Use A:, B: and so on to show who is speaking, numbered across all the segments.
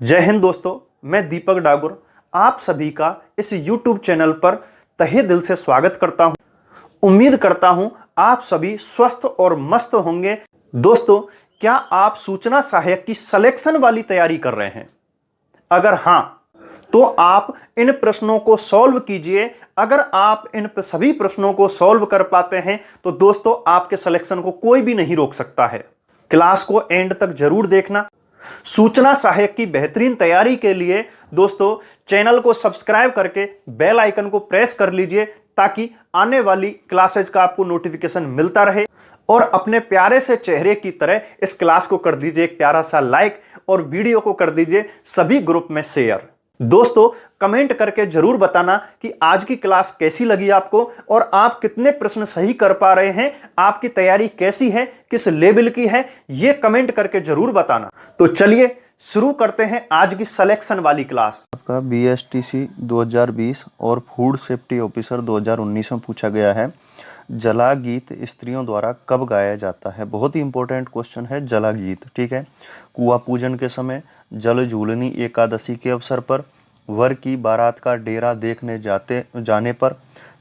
A: जय हिंद दोस्तों, मैं दीपक डागुर आप सभी का इस YouTube चैनल पर तहे दिल से स्वागत करता हूं। उम्मीद करता हूं आप सभी स्वस्थ और मस्त होंगे। दोस्तों, क्या आप सूचना सहायक की सिलेक्शन वाली तैयारी कर रहे हैं? अगर हां, तो आप इन प्रश्नों को सॉल्व कीजिए। अगर आप इन सभी प्रश्नों को सॉल्व कर पाते हैं तो दोस्तों आपके सिलेक्शन को कोई भी नहीं रोक सकता है। क्लास को एंड तक जरूर देखना। सूचना सहायक की बेहतरीन तैयारी के लिए दोस्तों चैनल को सब्सक्राइब करके बेल आइकन को प्रेस कर लीजिए ताकि आने वाली क्लासेज का आपको नोटिफिकेशन मिलता रहे। और अपने प्यारे से चेहरे की तरह इस क्लास को कर दीजिए एक प्यारा सा लाइक और वीडियो को कर दीजिए सभी ग्रुप में शेयर। दोस्तों, कमेंट करके जरूर बताना कि आज की क्लास कैसी लगी आपको और आप कितने प्रश्न सही कर पा रहे हैं, आपकी तैयारी कैसी है, किस लेवल की है, यह कमेंट करके जरूर बताना। तो चलिए शुरू करते हैं आज की सिलेक्शन वाली क्लास।
B: आपका BSTC 2020 और फूड सेफ्टी ऑफिसर 2019 में पूछा गया है, जला गीत स्त्रियों द्वारा कब गाया जाता है। बहुत ही इंपॉर्टेंट क्वेश्चन है जला गीत। ठीक है, कुआं पूजन के समय, जल झूलनी एकादशी के अवसर पर, वर की बारात का डेरा देखने जाने पर,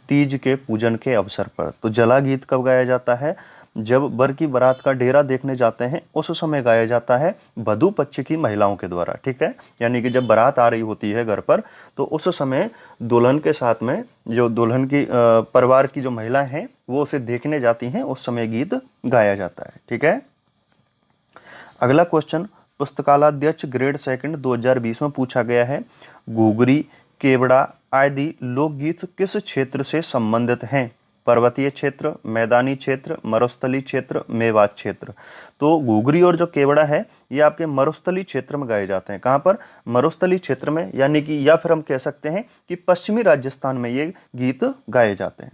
B: तीज के पूजन के अवसर पर। तो जला गीत कब गाया जाता है? जब वर की बारात का डेरा देखने जाते हैं उस समय गाया जाता है वधू पक्ष की महिलाओं के द्वारा। ठीक है, यानी कि जब बारात आ रही होती है घर पर तो उस समय दुल्हन के साथ में जो दुल्हन की परिवार की जो महिलाएं हैं वो उसे देखने जाती हैं, उस समय गीत गाया जाता है। ठीक है, अगला क्वेश्चन पुस्तकालयाध्यक्ष ग्रेड सेकंड 2020 में पूछा गया है, घुघरी, केवड़ा आदि लोकगीत किस क्षेत्र से संबंधित हैं? पर्वतीय क्षेत्र, मैदानी क्षेत्र, मरुस्थली क्षेत्र, मेवात क्षेत्र। तो घुघरी और जो केवड़ा है ये आपके मरुस्थली क्षेत्र में गाए जाते हैं। कहाँ पर? मरुस्थली क्षेत्र में, यानी कि या फिर हम कह सकते हैं कि पश्चिमी राजस्थान में ये गीत गाए जाते हैं।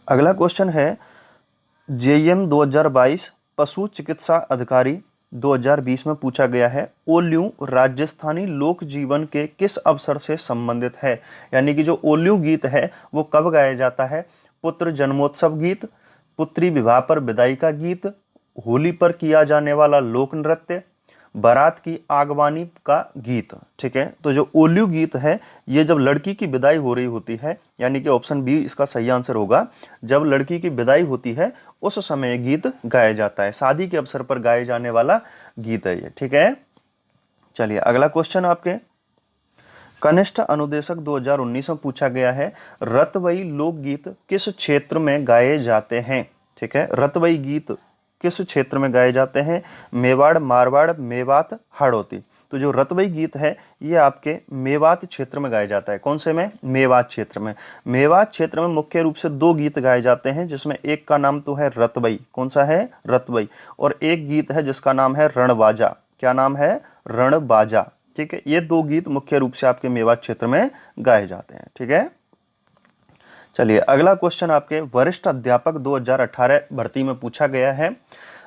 B: अगला क्वेश्चन है JEM 2022 पशु चिकित्सा अधिकारी 2020 में पूछा गया है, ओल्यू राजस्थानी लोक जीवन के किस अवसर से संबंधित है? यानी कि जो ओल्यू गीत है वो कब गाया जाता है? पुत्र जन्मोत्सव गीत, पुत्री विवाह पर विदाई का गीत, होली पर किया जाने वाला लोक नृत्य, बारात की आगवानी का गीत। ठीक है, तो जो ओल्यू गीत है ये जब लड़की की विदाई हो रही होती है, यानी कि ऑप्शन बी इसका सही आंसर होगा। जब लड़की की विदाई होती है उस समय गीत गाया जाता है, शादी के अवसर पर गाए जाने वाला गीत है ये। ठीक है, चलिए अगला क्वेश्चन आपके कनिष्ठ अनुदेशक 2019 में पूछा गया है, रतवई लोकगीत किस क्षेत्र में गाए जाते हैं? ठीक है, रतवई गीत किस क्षेत्र में गाए जाते हैं? मेवाड़, मारवाड़, मेवात, हाड़ौती। तो जो रतवई गीत है ये आपके मेवात क्षेत्र में गाया जाता है। कौन से में? मेवात क्षेत्र में। मेवात क्षेत्र में मुख्य रूप से दो गीत गाए जाते हैं, जिसमें एक का नाम तो है रतवई। कौन सा है? रतवई। और एक गीत है जिसका नाम है रणबाजा। क्या नाम है? रणबाजा। ठीक है, ये दो गीत मुख्य रूप से आपके मेवात क्षेत्र में गाए जाते हैं। ठीक है, चलिए अगला क्वेश्चन आपके वरिष्ठ अध्यापक 2018 भर्ती में पूछा गया है,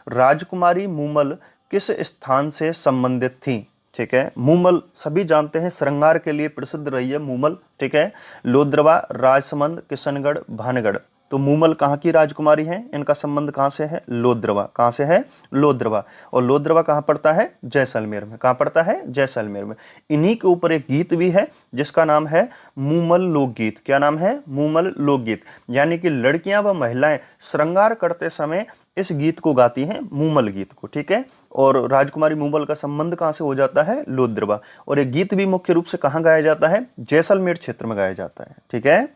B: राजकुमारी मूमल किस स्थान से संबंधित थी? ठीक है, मूमल सभी जानते हैं श्रृंगार के लिए प्रसिद्ध रही है मूमल। ठीक है, लोद्रवा, राजसमंद, किशनगढ़, भानगढ़। तो मूमल कहाँ की राजकुमारी है? इनका संबंध कहाँ से है? लोद्रवा। कहाँ से है? लोद्रवा। और लोद्रवा कहाँ पड़ता है? जैसलमेर में। कहाँ पड़ता है? जैसलमेर में। इन्हीं के ऊपर एक गीत भी है जिसका नाम है मूमल लोकगीत। क्या नाम है? मूमल लोकगीत। यानी कि लड़कियां व महिलाएं श्रृंगार करते समय इस गीत को गाती हैं, मूमल गीत को। ठीक है, और राजकुमारी मूमल का संबंध कहां से हो जाता है? लोद्रवा। और ये गीत भी मुख्य रूप से कहां गाया जाता है? जैसलमेर क्षेत्र में गाया जाता है। ठीक है,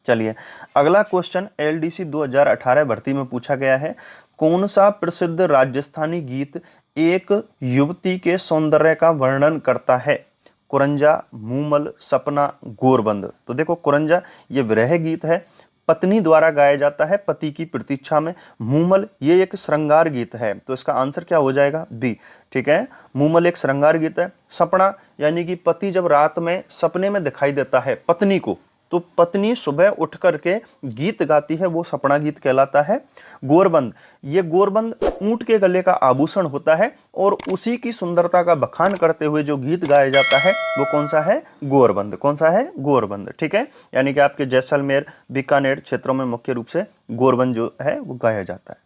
B: चलिए अगला क्वेश्चन LDC 2018 भर्ती में पूछा गया है, कौन सा प्रसिद्ध राजस्थानी गीत एक युवती के सौंदर्य का वर्णन करता है? कुरंजा, मूमल, सपना, गोरबंद। तो देखो कुरंजा ये विरह गीत है, पत्नी द्वारा गाया जाता है पति की प्रतीक्षा में। मूमल ये एक श्रृंगार गीत है, तो इसका आंसर क्या हो जाएगा? बी। ठीक है, मूमल एक श्रृंगार गीत है। सपना यानी कि पति जब रात में सपने में दिखाई देता है पत्नी को, तो पत्नी सुबह उठ करके गीत गाती है, वो सपना गीत कहलाता है। गोरबंद, ये गोरबंद ऊंट के गले का आभूषण होता है और उसी की सुंदरता का बखान करते हुए जो गीत गाया जाता है वो कौन सा है? गोरबंद। कौन सा है? गोरबंद। ठीक है, यानी कि आपके जैसलमेर, बीकानेर क्षेत्रों में मुख्य रूप से गोरबंद जो है वो गाया जाता है।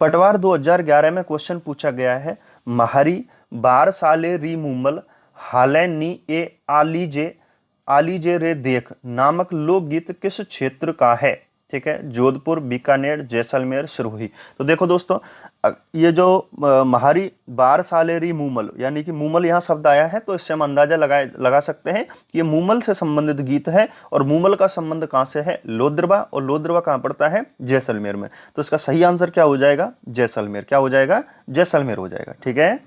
B: पटवार 2011 में क्वेश्चन पूछा गया है, महारी बार साले री मुमल हाले नी ए आलीजे रे देख नामक लोकगीत किस क्षेत्र का है? ठीक है, जोधपुर, बीकानेर, जैसलमेर, सिरोही। तो देखो दोस्तों, ये जो महारी बार सालेरी मूमल, यानी कि मूमल यहाँ शब्द आया है, तो इससे हम अंदाजा लगा सकते हैं कि ये मूमल से संबंधित गीत है। और मूमल का संबंध कहाँ से है? लोद्रवा, और लोद्रवा कहाँ पड़ता है? जैसलमेर में। तो इसका सही आंसर क्या हो जाएगा? जैसलमेर। क्या हो जाएगा? जैसलमेर हो जाएगा। ठीक है।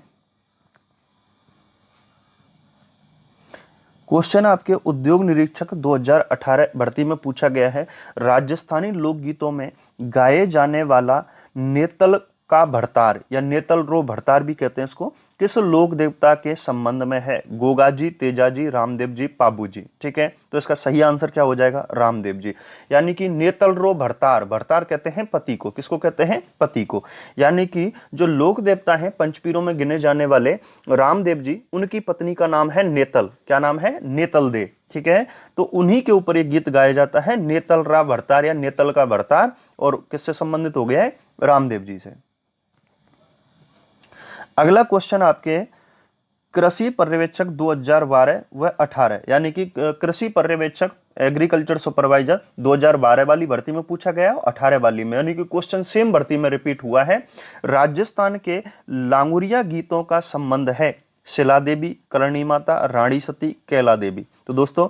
B: क्वेश्चन आपके उद्योग निरीक्षक 2018 भर्ती में पूछा गया है, राजस्थानी लोकगीतों में गाए जाने वाला नेतल का भरतार या नेतल रो भरतार भी कहते हैं इसको, किस लोक देवता के संबंध में है? गोगाजी, तेजाजी, रामदेव जी, पाबूजी। ठीक है, तो इसका सही आंसर क्या हो जाएगा? रामदेव जी। यानी कि नेतल रो भरतार, भरतार कहते हैं पति को। किसको कहते हैं? पति को। यानी कि जो लोक देवता हैं पंचपीरों में गिने जाने वाले रामदेव जी, उनकी पत्नी का नाम है नेतल। क्या नाम है? नेतल दे। ठीक है, तो उन्हीं के ऊपर एक गीत गाया जाता है, नेतल रा भरतार या नेतल का भरतार। और किससे संबंधित हो गया है? रामदेव जी से। अगला क्वेश्चन आपके कृषि पर्यवेक्षक 2012 व 18, यानी कि कृषि पर्यवेक्षक एग्रीकल्चर सुपरवाइजर 2012 वाली भर्ती में पूछा गया, 18 वाली में, यानी कि क्वेश्चन सेम भर्ती में रिपीट हुआ है। राजस्थान के लांगुरिया गीतों का संबंध है शिला देवी, करणी माता, रानी सती, कैला देवी। तो दोस्तों,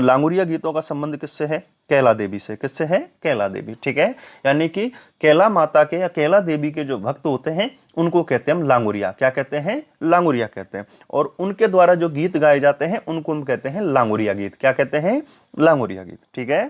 B: लांगुरिया गीतों का संबंध किससे है? कैला देवी से। किससे है? कैला देवी। ठीक है, यानी कि कैला माता के या कैला देवी के जो भक्त होते हैं उनको कहते हैं हम लांगुरिया। क्या कहते हैं? लांगुरिया कहते हैं। और उनके द्वारा जो गीत गाए जाते हैं उनको हम कहते हैं लांगुरिया गीत। क्या कहते हैं? लांगुरिया गीत। ठीक है,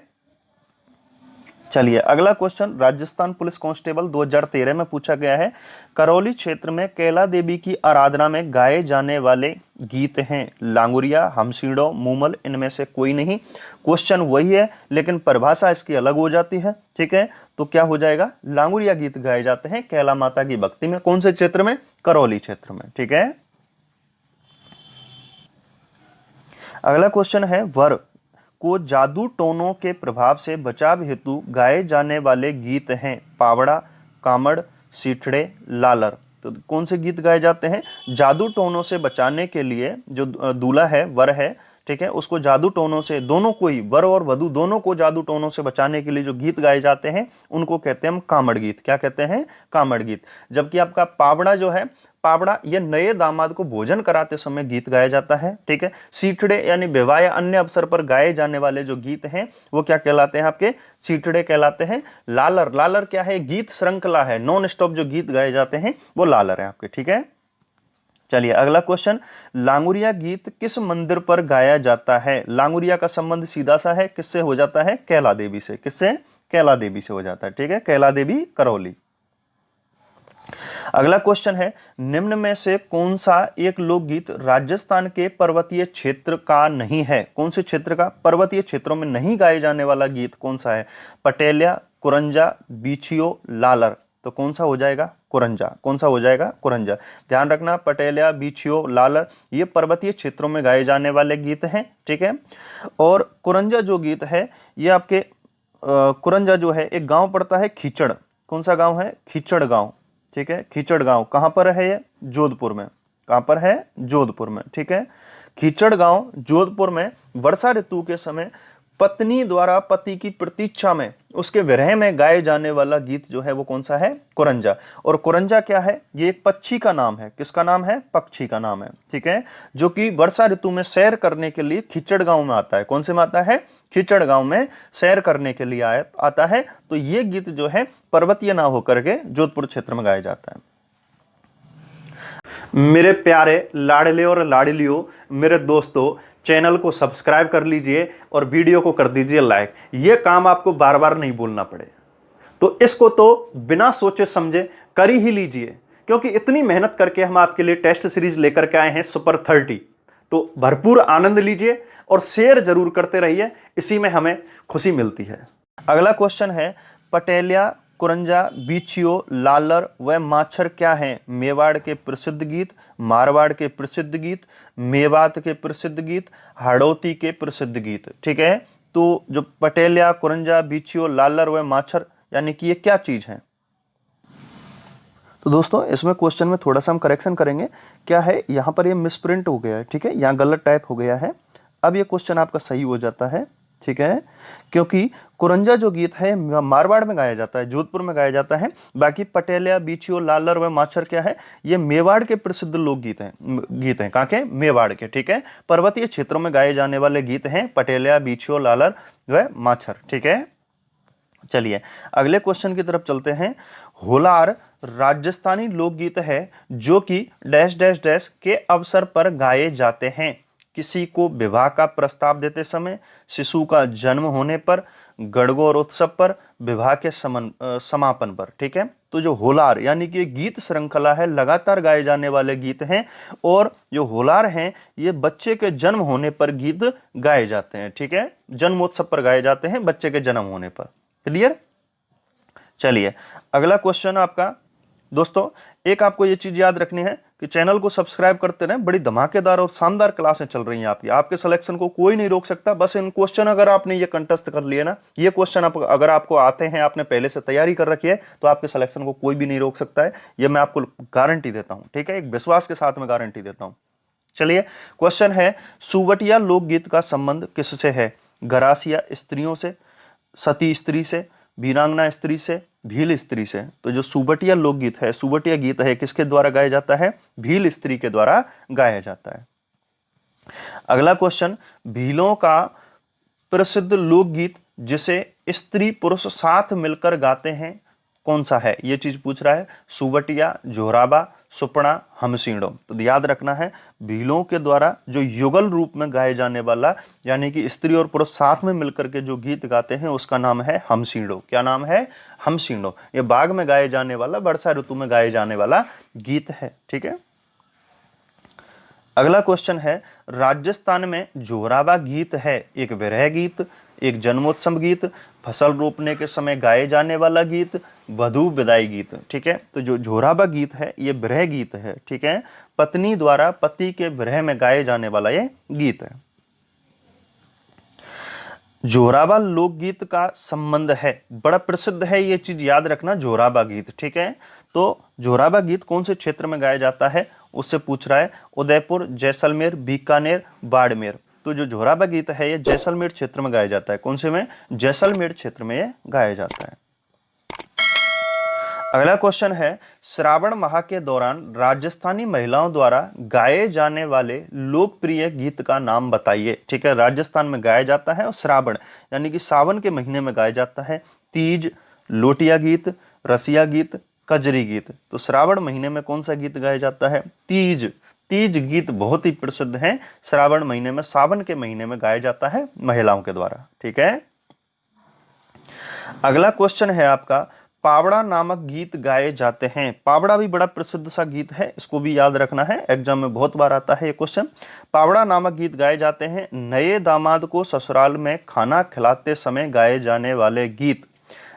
B: चलिए अगला क्वेश्चन राजस्थान पुलिस कांस्टेबल 2013 में पूछा गया है, करौली क्षेत्र में कैला देवी की आराधना में गाए जाने वाले गीत हैं लांगुरिया, हमसीड़ो, मूमल, इनमें से कोई नहीं। क्वेश्चन वही है लेकिन परिभाषा इसकी अलग हो जाती है। ठीक है, तो क्या हो जाएगा? लांगुरिया गीत गाए जाते हैं कैला माता की भक्ति में। कौन से क्षेत्र में? करौली क्षेत्र में। ठीक है, अगला क्वेश्चन है, वर को जादू टोनों के प्रभाव से बचाव हेतु गाए जाने वाले गीत हैं पावड़ा, कामड़, सीठड़े, लालर। तो कौन से गीत गाए जाते हैं? जादू टोनों से बचाने के लिए जो दूल्हा है, वर है, ठीक है, उसको जादू टोनों से, दोनों को ही, वर और वधू दोनों को जादू टोनों से बचाने के लिए जो गीत गाए जाते हैं उनको कहते हैं हम कामड़ गीत। क्या कहते हैं? कामड़ गीत। जबकि आपका पावड़ा जो है, पावड़ा ये नए दामाद को भोजन कराते समय गीत गाया जाता है। ठीक है, सीठड़े यानी विवाह या अन्य अवसर पर गाए जाने वाले जो गीत हैं वो क्या कहलाते हैं? आपके सीठड़े कहलाते हैं। लालर, लालर क्या है? गीत श्रृंखला है, नॉन स्टॉप जो गीत गाए जाते हैं वो लालर है आपके। ठीक है, चलिए अगला क्वेश्चन, लांगुरिया गीत किस मंदिर पर गाया जाता है? लांगुरिया का संबंध सीधा सा है, किससे हो जाता है? कैला देवी से। किससे? कैला देवी से हो जाता है। ठीक है, कैला देवी, करौली। अगला क्वेश्चन है, निम्न में से कौन सा एक लोकगीत राजस्थान के पर्वतीय क्षेत्र का नहीं है? कौन से क्षेत्र का? पर्वतीय क्षेत्रों में नहीं गाए जाने वाला गीत कौन सा है? पटेलिया, कुरंजा, बीछियो, लालर। तो कौन सा हो जाएगा? कुरंजा। कौन सा हो जाएगा? कुरंजा। ध्यान रखना, पटेलिया, बीछियो, लालर ये पर्वतीय क्षेत्रों में गाए जाने वाले गीत हैं। ठीक है, और कुरंजा जो गीत है ये आपके कुरंजा जो है एक गांव पड़ता है खीचड़। कौन सा गांव है? खीचड़ गांव। ठीक है, खीचड़ गांव कहां पर है? ये जोधपुर में। कहां पर है? जोधपुर में। ठीक है, खीचड़ गांव जोधपुर में वर्षा ऋतु के समय पत्नी द्वारा पति की प्रतीक्षा में, उसके विरह में गाए जाने वाला गीत जो है वो कौन सा है? कुरंजा। और कुरंजा क्या है? ये एक पक्षी का नाम है। किसका नाम है? पक्षी का नाम है। ठीक है, जो कि वर्षा ऋतु में सैर करने के लिए खीचड़ गांव में आता है। कौन से में आता है? खीचड़ गांव में सैर करने के लिए आता है। तो ये गीत जो है पर्वतीय ना होकर के जोधपुर क्षेत्र में गाया जाता है।
A: मेरे प्यारे लाडले और लाडलियों, मेरे दोस्तों, चैनल को सब्सक्राइब कर लीजिए और वीडियो को कर दीजिए लाइक। ये काम आपको बार बार नहीं बोलना पड़े, तो इसको तो बिना सोचे समझे कर ही लीजिए, क्योंकि इतनी मेहनत करके हम आपके लिए टेस्ट सीरीज लेकर के आए हैं सुपर 30। तो भरपूर आनंद लीजिए और शेयर जरूर करते रहिए, इसी में हमें खुशी मिलती है।
B: अगला क्वेश्चन है, पटेलिया, कुरंजा, बीछियो, लालर व माछर क्या हैं? मेवाड़ के प्रसिद्ध गीत, मारवाड़ के प्रसिद्ध गीत, मेवात के प्रसिद्ध गीत, हाड़ौती के प्रसिद्ध गीत। ठीक है, तो जो पटेलिया, कुरंजा, बीछियो, लालर व माछर यानी कि ये क्या चीज है? तो दोस्तों इसमें क्वेश्चन में थोड़ा सा हम करेक्शन करेंगे। क्या है, यहाँ पर ये मिसप्रिंट हो गया है, ठीक है, यहाँ गलत टाइप हो गया है। अब ये क्वेश्चन आपका सही हो जाता है, ठीक है, क्योंकि कुरंजा जो गीत है मारवाड़ में गाया जाता है, जोधपुर में गाया जाता है। बाकी पटेलिया, बीछियो, लालर व माछर क्या है, ये मेवाड़ के प्रसिद्ध लोकगीत हैं, गीत हैं। कहाँ के? मेवाड़ के, ठीक है। पर्वतीय क्षेत्रों में गाए जाने वाले गीत हैं पटेलिया, बीछियो, लालर व माछर, ठीक है। चलिए अगले क्वेश्चन की तरफ चलते हैं। होलार राजस्थानी लोकगीत है जो कि डैश डैश डैश के अवसर पर गाए जाते हैं। किसी को विवाह का प्रस्ताव देते समय, शिशु का जन्म होने पर, गणगौर उत्सव पर, विवाह के समापन पर, ठीक है। तो जो होलार यानी कि गीत श्रृंखला है, लगातार गाए जाने वाले गीत हैं। और जो होलार हैं ये बच्चे के जन्म होने पर गीत गाए जाते हैं, ठीक है, जन्मोत्सव पर गाए जाते हैं बच्चे के जन्म होने पर। क्लियर? चलिए अगला क्वेश्चन आपका दोस्तों, एक आपको ये चीज याद रखनी है कि चैनल को सब्सक्राइब करते रहें। बड़ी धमाकेदार और शानदार क्लासें चल रही हैं आपकी, आपके सिलेक्शन को कोई नहीं रोक सकता। बस इन क्वेश्चन अगर आपने ये कंटेस्ट कर लिए ना, ये क्वेश्चन अगर आपको आते हैं, आपने पहले से तैयारी कर रखी है, तो आपके सिलेक्शन को कोई भी नहीं रोक सकता है। ये मैं आपको गारंटी देता हूं, ठीक है, एक विश्वास के साथ में गारंटी देता हूं। चलिए क्वेश्चन है, सुवटिया लोकगीत का संबंध किससे है? गरासिया स्त्रियों से, सती स्त्री से, वीरांगना स्त्री से, भील स्त्री से। तो जो सुवटिया लोकगीत है, सुवटिया गीत है, किसके द्वारा गाया जाता है? भील स्त्री के द्वारा गाया जाता है। अगला क्वेश्चन, भीलों का प्रसिद्ध लोकगीत जिसे स्त्री पुरुष साथ मिलकर गाते हैं कौन सा है? ये चीज पूछ रहा है। सुवटिया, जोराबा, सुपड़ा, हमसीड़ो। तो याद रखना है, भीलों के द्वारा जो युगल रूप में गाए जाने वाला, यानी कि स्त्री और पुरुष साथ में मिलकर के जो गीत गाते हैं, उसका नाम है हमसीड़ो। क्या नाम है? हमसीड़ो। ये बाग में गाए जाने वाला, वर्षा ऋतु में गाए जाने वाला गीत है, ठीक है। अगला क्वेश्चन है, राजस्थान में जोराबा गीत है एक विरह गीत, एक जन्मोत्सव गीत, फसल रोपने के समय गाए जाने वाला गीत, वधू विदाई गीत, ठीक है। तो जो जोराबा गीत है ये विरह गीत है, ठीक है, पत्नी द्वारा पति के विरह में गाए जाने वाला ये गीत है। जोराबा लोकगीत का संबंध है, बड़ा प्रसिद्ध है, ये चीज याद रखना, जोराबा गीत, ठीक है। तो जोराबा गीत कौन से क्षेत्र में गाया जाता है, उससे पूछ रहा है। उदयपुर, जैसलमेर, बीकानेर, बाड़मेर। तो जो जोराबा गीत है ये जैसलमेर क्षेत्र में गाया जाता है। कौन से में? जैसलमेर क्षेत्र में ये गाया जाता है। अगला क्वेश्चन है, श्रावण माह के दौरान राजस्थानी महिलाओं द्वारा गाए जाने वाले लोकप्रिय गीत का नाम बताइए, ठीक है। राजस्थान में गाया जाता है और श्रावण यानी कि सावन के महीने में गाया जाता है। तीज, लोटिया गीत, रसिया गीत, कजरी गीत। तो श्रावण महीने में कौन सा गीत गाया जाता है? तीज। तीज गीत बहुत ही प्रसिद्ध है, श्रावण महीने में, सावन के महीने में गाया जाता है महिलाओं के द्वारा, ठीक है। अगला क्वेश्चन है आपका, पावड़ा नामक गीत गाए जाते हैं। पावड़ा भी बड़ा प्रसिद्ध सा गीत है, इसको भी याद रखना है, एग्जाम में बहुत बार आता है ये क्वेश्चन। पावड़ा नामक गीत गाए जाते हैं नए दामाद को ससुराल में खाना खिलाते समय गाए जाने वाले गीत।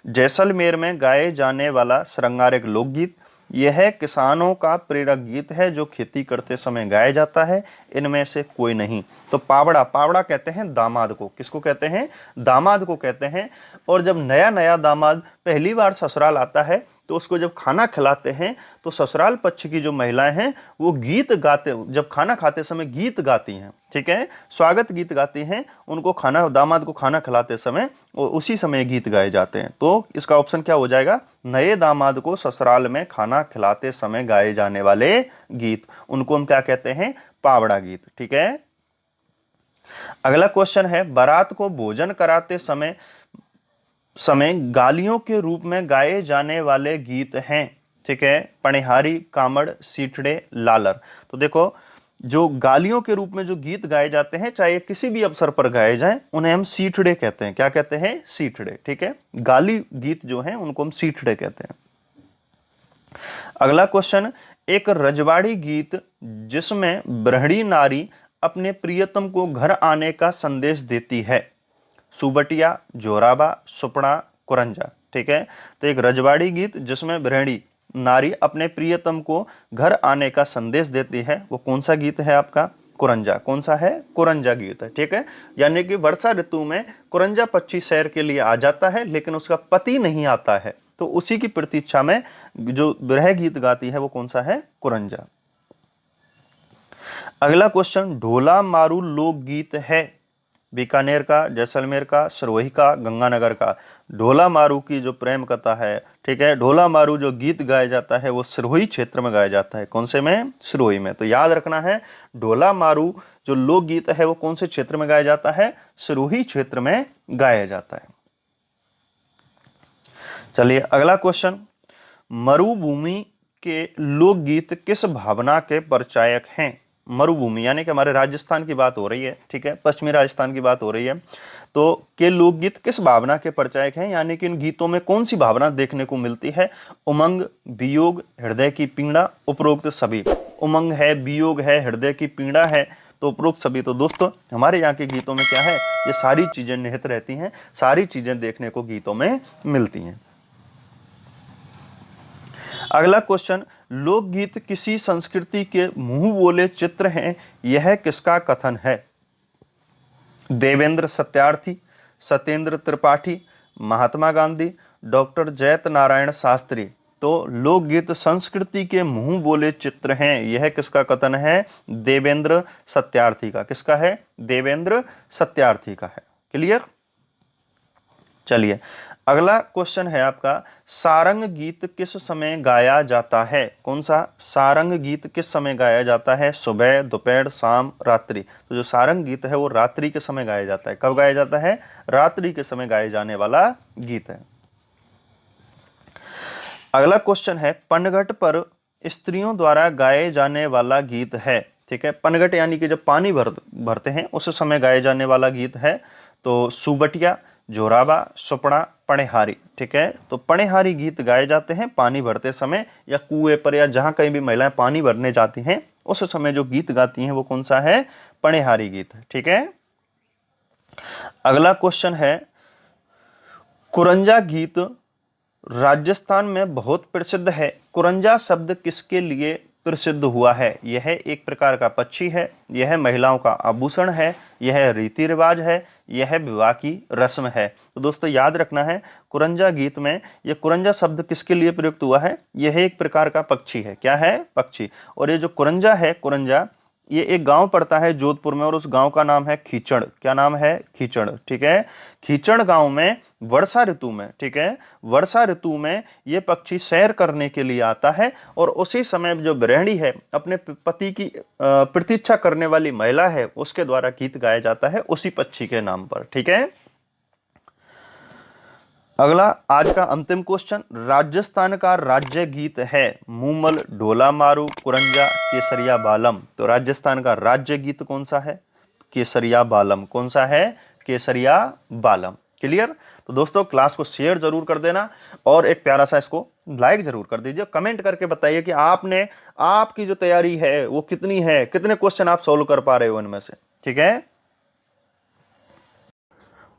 B: जैसलमेर में गाए जाने वाला श्रृंगारिक लोकगीत। यह किसानों का प्रेरक गीत है जो खेती करते समय गाया जाता है। इनमें से कोई नहीं। तो पावड़ा, पावड़ा कहते हैं दामाद को। किसको कहते हैं? दामाद को कहते हैं। और जब नया नया दामाद पहली बार ससुराल आता है तो उसको जब खाना खिलाते हैं तो ससुराल पक्ष की जो महिलाएं हैं वो गीत गाते, जब खाना खाते समय गीत गाती हैं, ठीक है, स्वागत गीत गाती हैं। उनको खाना, दामाद को खाना खिलाते समय उसी समय गीत गाए जाते हैं। तो इसका ऑप्शन क्या हो जाएगा? नए दामाद को ससुराल में खाना खिलाते समय गाए जाने वाले गीत, उनको हम क्या कहते हैं? पावड़ा गीत, ठीक है। अगला क्वेश्चन है, बारात को भोजन कराते समय गालियों के रूप में गाए जाने वाले गीत हैं, ठीक है। पणिहारी, कामड़, सीठड़े, लालर। तो देखो, जो गालियों के रूप में जो गीत गाए जाते हैं, चाहे किसी भी अवसर पर गाए जाएं, उन्हें हम सीठड़े कहते हैं। क्या कहते हैं? सीठड़े, ठीक है। गाली गीत जो हैं उनको हम सीठड़े कहते हैं। अगला क्वेश्चन, एक रजवाड़ी गीत जिसमें ब्रहणी नारी अपने प्रियतम को घर आने का संदेश देती है। सुबटिया, जोराबा, सुपड़ा, कुरंजा, ठीक है। तो एक रजवाड़ी गीत जिसमें ब्रहणी नारी अपने प्रियतम को घर आने का संदेश देती है, वो कौन सा गीत है आपका? कुरंजा। कौन सा है? कुरंजा गीत है, ठीक है। यानी कि वर्षा ऋतु में कुरंजा पक्षी सैर के लिए आ जाता है लेकिन उसका पति नहीं आता है, तो उसी की प्रतीक्षा में जो विरह गीत गाती है वो कौन सा है? कुरंजा। अगला क्वेश्चन, ढोला मारू लोकगीत है बीकानेर का, जैसलमेर का, सिरोही का, गंगानगर का। ढोला मारू की जो प्रेम कथा है, ठीक है, ढोला मारू जो गीत गाया जाता है वो सिरोही क्षेत्र में गाया जाता है। कौन से में? सिरोही में। तो याद रखना है, ढोला मारू जो लोकगीत है वो कौन से क्षेत्र में गाया जाता है? सिरोही क्षेत्र में गाया जाता है। चलिए अगला क्वेश्चन, मरुभूमि के लोकगीत किस भावना के परिचायक हैं? मरुभूमि यानी कि हमारे राजस्थान की बात हो रही है, ठीक है, पश्चिमी राजस्थान की बात हो रही है। तो के लोकगीत किस भावना के परिचायक हैं, यानी कि इन गीतों में कौन सी भावना देखने को मिलती है? उमंग, वियोग, हृदय की पीड़ा, उपरोक्त सभी। उमंग है, वियोग है, हृदय की पीड़ा है, तो उपरोक्त सभी। तो दोस्तों हमारे यहाँ के गीतों में क्या है? ये सारी चीजें निहित रहती हैं, सारी चीजें देखने को गीतों में मिलती हैं। अगला क्वेश्चन, लोकगीत किसी संस्कृति के मुंह बोले चित्र हैं, यह किसका कथन है? देवेंद्र सत्यार्थी, सत्येंद्र त्रिपाठी, महात्मा गांधी, डॉक्टर जयत नारायण शास्त्री। तो लोकगीत संस्कृति के मुंह बोले चित्र हैं, यह किसका कथन है? देवेंद्र सत्यार्थी का। किसका है? देवेंद्र सत्यार्थी का है। क्लियर? चलिए अगला क्वेश्चन है आपका, सारंग गीत किस समय गाया जाता है? कौन सा? सारंग गीत किस समय गाया जाता है? सुबह, दोपहर, शाम, रात्रि। तो जो सारंग गीत है वो रात्रि के समय गाया जाता है। कब गाया जाता है? रात्रि के समय गाए जाने वाला गीत है। अगला क्वेश्चन है, पनघट पर स्त्रियों द्वारा गाए जाने वाला गीत है, ठीक है, पनघट यानी कि जब पानी भरते हैं उस समय गाए जाने वाला गीत है। तो सुबटिया, जोराबा, सुपड़ा, पणेहारी, ठीक है। तो पणेहारी गीत गाए जाते हैं पानी भरते समय, या कुएं पर, या जहां कहीं भी महिलाएं पानी भरने जाती हैं उस समय जो गीत गाती हैं वो कौन सा है? पणेहारी गीत है, ठीक है। अगला क्वेश्चन है, कुरंजा गीत राजस्थान में बहुत प्रसिद्ध है, कुरंजा शब्द किसके लिए प्रसिद्ध हुआ है? यह एक प्रकार का पक्षी है, यह महिलाओं का आभूषण है, यह रीति रिवाज है, यह विवाह की रस्म है। तो दोस्तों याद रखना है, कुरंजा गीत में यह कुरंजा शब्द किसके लिए प्रयुक्त हुआ है? यह एक प्रकार का पक्षी है। क्या है? पक्षी। और ये जो कुरंजा है, कुरंजा ये एक गांव पड़ता है जोधपुर में, और उस गांव का नाम है खीचड़। क्या नाम है? खीचड़, ठीक है। खीचड़ गांव में वर्षा ऋतु में, ठीक है, वर्षा ऋतु में ये पक्षी सैर करने के लिए आता है, और उसी समय जो गृहिणी है, अपने पति की प्रतीक्षा करने वाली महिला है, उसके द्वारा गीत गाया जाता है उसी पक्षी के नाम पर, ठीक है। अगला आज का अंतिम क्वेश्चन, राजस्थान का राज्य गीत है मूमल, ढोला मारू, कुरंजा, केसरिया बालम। तो राजस्थान का राज्य गीत कौन सा है? केसरिया बालम। कौन सा है? केसरिया बालम। क्लियर? तो दोस्तों क्लास को शेयर जरूर कर देना, और एक प्यारा सा इसको लाइक जरूर कर दीजिए। कमेंट करके बताइए कि आपकी जो तैयारी है वो कितनी है, कितने क्वेश्चन आप सोल्व कर पा रहे हो इनमें से, ठीक है।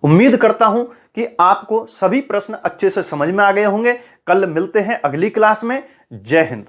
A: उम्मीद करता हूं कि आपको सभी प्रश्न अच्छे से समझ में आ गए होंगे। कल मिलते हैं अगली क्लास में। जय हिंद।